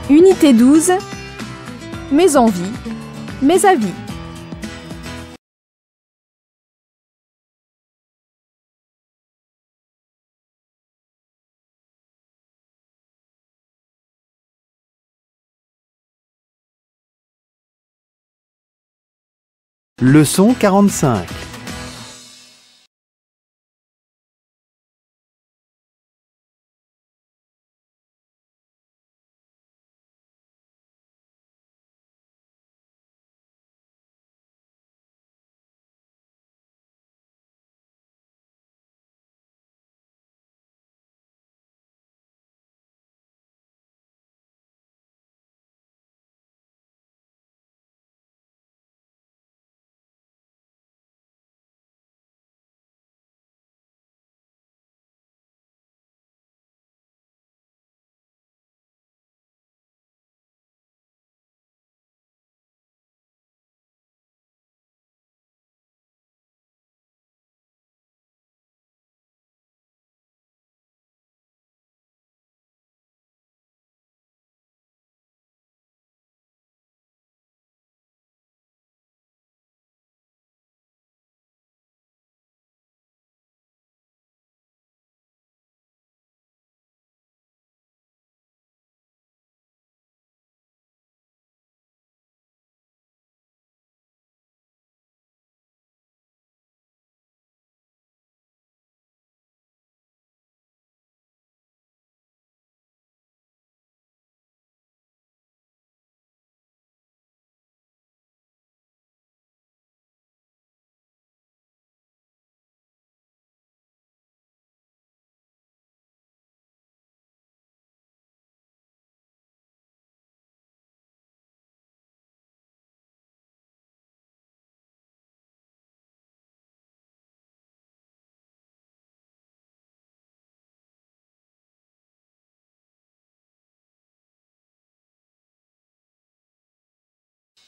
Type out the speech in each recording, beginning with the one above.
Unité 12, mes envies, mes avis. Leçon 45.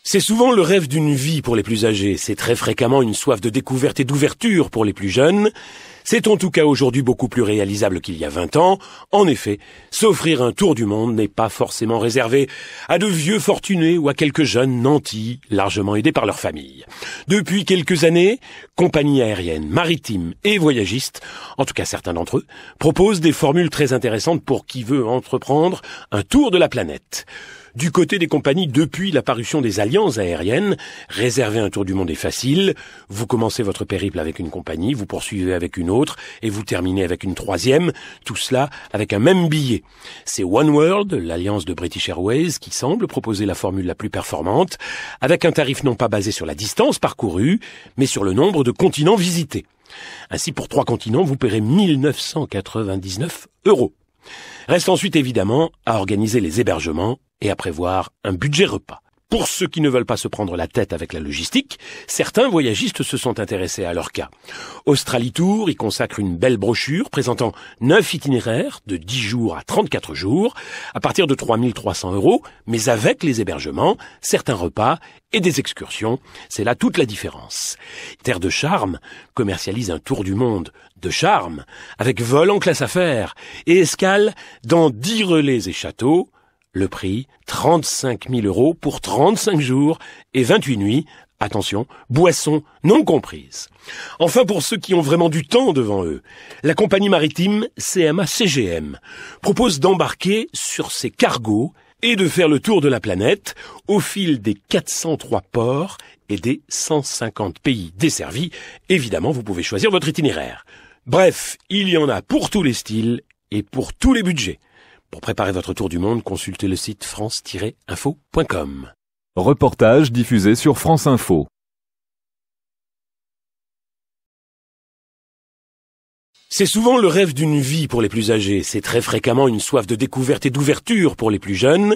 C'est souvent le rêve d'une vie pour les plus âgés, c'est très fréquemment une soif de découverte et d'ouverture pour les plus jeunes. C'est en tout cas aujourd'hui beaucoup plus réalisable qu'il y a 20 ans. En effet, s'offrir un tour du monde n'est pas forcément réservé à de vieux fortunés ou à quelques jeunes nantis, largement aidés par leur famille. Depuis quelques années, compagnies aériennes, maritimes et voyagistes, en tout cas certains d'entre eux, proposent des formules très intéressantes pour qui veut entreprendre un tour de la planète. Du côté des compagnies, depuis la parution des alliances aériennes, réserver un tour du monde est facile. Vous commencez votre périple avec une compagnie, vous poursuivez avec une autre et vous terminez avec une troisième, tout cela avec un même billet. C'est Oneworld, l'alliance de British Airways, qui semble proposer la formule la plus performante, avec un tarif non pas basé sur la distance parcourue, mais sur le nombre de continents visités. Ainsi, pour 3 continents, vous paierez 1999 €. Reste ensuite évidemment à organiser les hébergements et à prévoir un budget repas. Pour ceux qui ne veulent pas se prendre la tête avec la logistique, certains voyagistes se sont intéressés à leur cas. Australie Tour y consacre une belle brochure présentant 9 itinéraires de 10 jours à 34 jours, à partir de 3 300 €, mais avec les hébergements, certains repas et des excursions. C'est là toute la différence. Terre de Charme commercialise un tour du monde de charme, avec vol en classe affaires et escale dans 10 relais et châteaux. Le prix, 35 000 € pour 35 jours et 28 nuits. Attention, boissons non comprises. Enfin, pour ceux qui ont vraiment du temps devant eux, la compagnie maritime CMA-CGM propose d'embarquer sur ses cargos et de faire le tour de la planète au fil des 403 ports et des 150 pays desservis. Évidemment, vous pouvez choisir votre itinéraire. Bref, il y en a pour tous les styles et pour tous les budgets. Pour préparer votre tour du monde, consultez le site france-info.com. Reportage diffusé sur France Info. C'est souvent le rêve d'une vie pour les plus âgés, c'est très fréquemment une soif de découverte et d'ouverture pour les plus jeunes.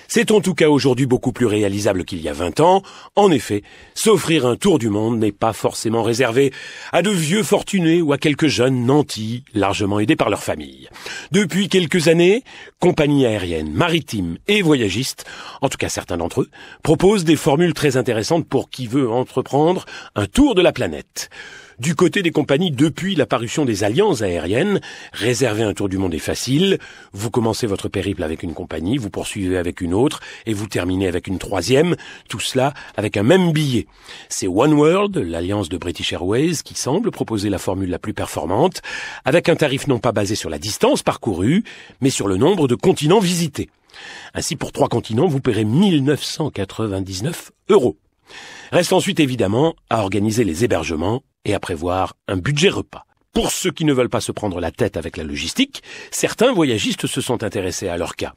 C'est en tout cas aujourd'hui beaucoup plus réalisable qu'il y a 20 ans. En effet, s'offrir un tour du monde n'est pas forcément réservé à de vieux fortunés ou à quelques jeunes nantis, largement aidés par leur famille. Depuis quelques années, compagnies aériennes, maritimes et voyagistes, en tout cas certains d'entre eux, proposent des formules très intéressantes pour qui veut entreprendre un tour de la planète. Du côté des compagnies, depuis l'apparition des alliances aériennes, réserver un tour du monde est facile. Vous commencez votre périple avec une compagnie, vous poursuivez avec une autre et vous terminez avec une troisième. Tout cela avec un même billet. C'est Oneworld, l'alliance de British Airways, qui semble proposer la formule la plus performante, avec un tarif non pas basé sur la distance parcourue, mais sur le nombre de continents visités. Ainsi, pour 3 continents, vous paierez 1 999 €. Reste ensuite évidemment à organiser les hébergements et à prévoir un budget repas. Pour ceux qui ne veulent pas se prendre la tête avec la logistique, certains voyagistes se sont intéressés à leur cas.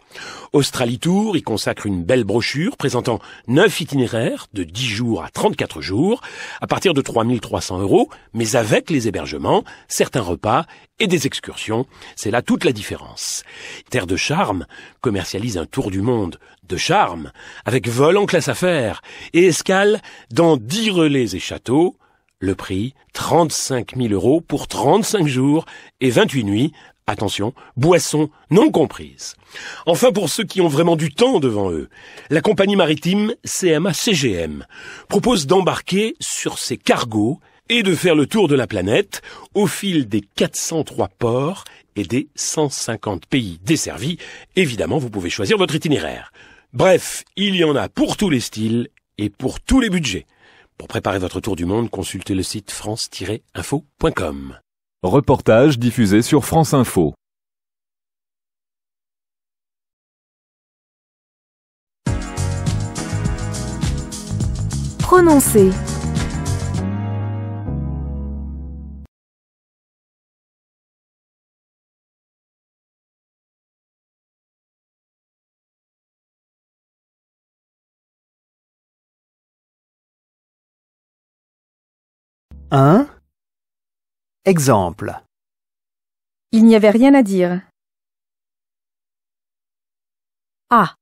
Australie Tour y consacre une belle brochure présentant 9 itinéraires de 10 jours à 34 jours, à partir de 3 300 €, mais avec les hébergements, certains repas et des excursions. C'est là toute la différence. Terre de Charme commercialise un tour du monde de charme, avec vol en classe affaires et escale dans 10 relais et châteaux. Le prix, 35 000 € pour 35 jours et 28 nuits. Attention, boissons non comprises. Enfin, pour ceux qui ont vraiment du temps devant eux, la compagnie maritime CMA-CGM propose d'embarquer sur ses cargos et de faire le tour de la planète au fil des 403 ports et des 150 pays desservis. Évidemment, vous pouvez choisir votre itinéraire. Bref, il y en a pour tous les styles et pour tous les budgets. Pour préparer votre tour du monde, consultez le site france-info.com. Reportage diffusé sur France Info. Prononcer. Un exemple. Il n'y avait rien à dire. A.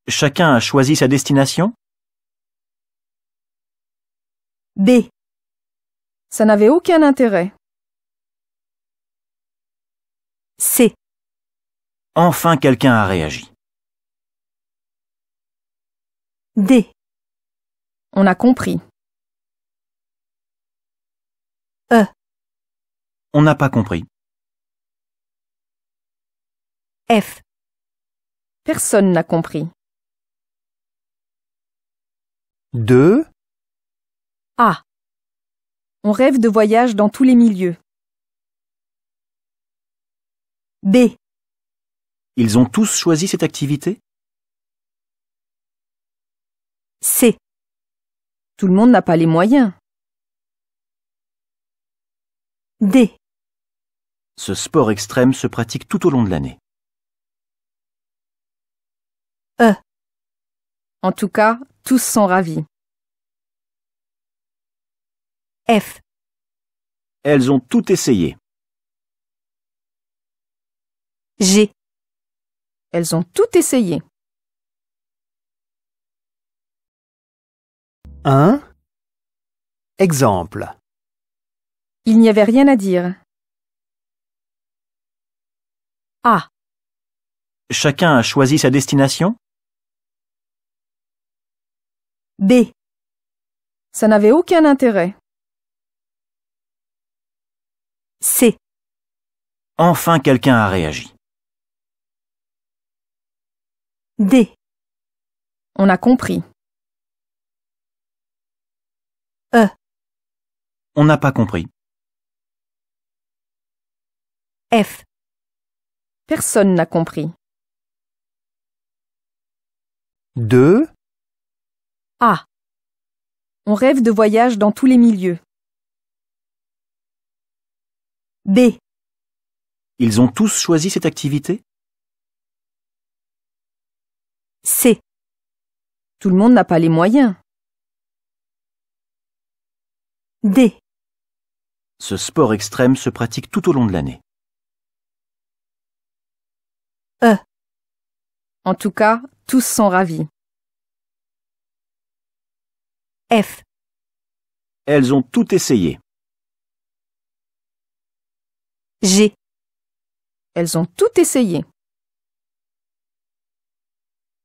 Chacun a choisi sa destination? B. Ça n'avait aucun intérêt. C. Enfin quelqu'un a réagi. D. On a compris. E. On n'a pas compris. F. Personne n'a compris. 2. A. On rêve de voyage dans tous les milieux. B. Ils ont tous choisi cette activité? C. Tout le monde n'a pas les moyens. D. Ce sport extrême se pratique tout au long de l'année. E. En tout cas, tous sont ravis. F. Elles ont tout essayé. G. Elles ont tout essayé. 1. Exemple. Il n'y avait rien à dire. A. Chacun a choisi sa destination? B. Ça n'avait aucun intérêt. C. Enfin quelqu'un a réagi. D. On a compris. E. On n'a pas compris. F. Personne n'a compris. 2. A. On rêve de voyage dans tous les milieux. B. Ils ont tous choisi cette activité? C. Tout le monde n'a pas les moyens. D. Ce sport extrême se pratique tout au long de l'année. E. En tout cas, tous sont ravis. F. Elles ont tout essayé. G. Elles ont tout essayé.